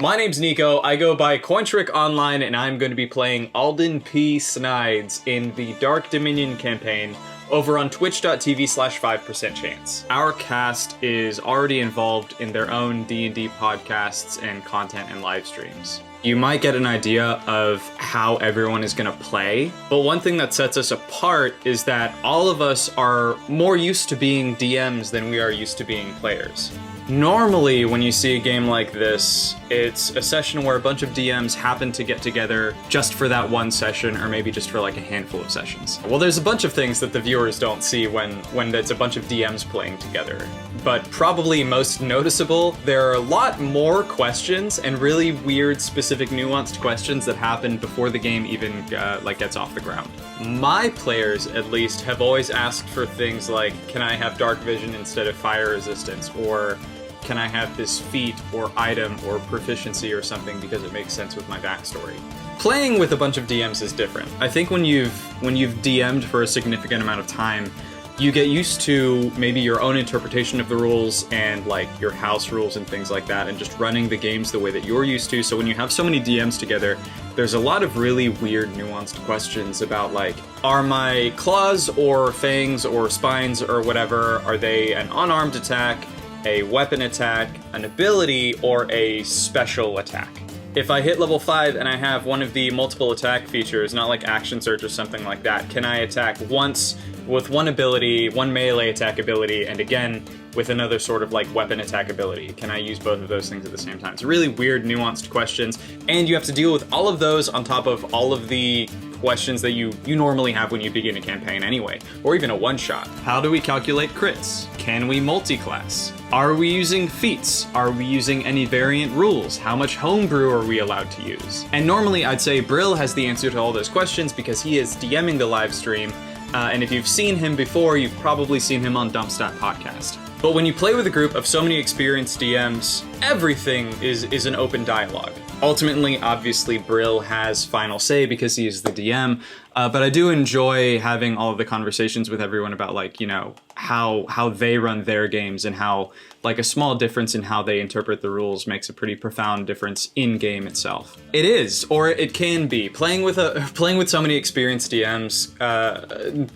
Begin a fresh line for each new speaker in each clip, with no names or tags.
My name's Nico, I go by Cointrick online, and I'm going to be playing Alden P. Snides in the Dark Dominion campaign over on twitch.tv/5%chance. Our cast is already involved in their own D&D podcasts and content and live streams. You might get an idea of how everyone is going to play, but one thing that sets us apart is that all of us are more used to being DMs than we are used to being players. Normally, when you see a game like this, it's a session where a bunch of DMs happen to get together just for that one session, or maybe just for like a handful of sessions. Well, there's a bunch of things that the viewers don't see when it's a bunch of DMs playing together. But probably most noticeable, there are a lot more questions and really weird, specific, nuanced questions that happen before the game even gets off the ground. My players, at least, have always asked for things like, can I have dark vision instead of fire resistance, or can I have this feat or item or proficiency or something because it makes sense with my backstory. Playing with a bunch of DMs is different. I think when you've DM'd for a significant amount of time, you get used to maybe your own interpretation of the rules and like your house rules and things like that, and just running the games the way that you're used to. So when you have so many DMs together, there's a lot of really weird, nuanced questions about like, are my claws or fangs or spines or whatever, are they an unarmed attack, a weapon attack, an ability, or a special attack? If I hit level 5 and I have one of the multiple attack features, not like action surge or something like that, can I attack once with one ability, one melee attack ability, and again with another sort of like weapon attack ability? Can I use both of those things at the same time? It's really weird, nuanced questions, and you have to deal with all of those on top of all of the questions that you normally have when you begin a campaign anyway, or even a one-shot. How do we calculate crits? Can we multi-class? Are we using feats? Are we using any variant rules? How much homebrew are we allowed to use? And normally I'd say Brill has the answer to all those questions because he is DMing the live stream, and if you've seen him before, you've probably seen him on Dumpstatpodcast. But when you play with a group of so many experienced DMs, everything is an open dialogue. Ultimately, obviously, Brill has final say because he is the DM, but I do enjoy having all of the conversations with everyone about, like, you know, how they run their games, and how, like, a small difference in how they interpret the rules makes a pretty profound difference in game itself. It is, or it can be. Playing with so many experienced DMs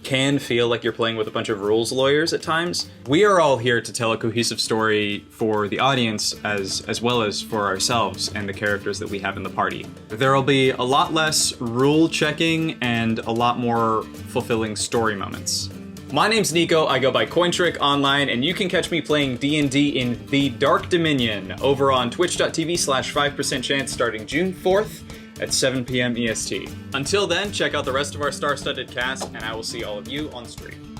can feel like you're playing with a bunch of rules lawyers at times. We are all here to tell a cohesive story for the audience as well as for ourselves and the characters that we have in the party. There'll be a lot less rule checking and a lot more fulfilling story moments. My name's Nico, I go by Cointrick online, and you can catch me playing D&D in the Dark Dominion over on twitch.tv/5%chance starting June 4th at 7 p.m. EST. Until then, check out the rest of our star-studded cast, and I will see all of you on stream.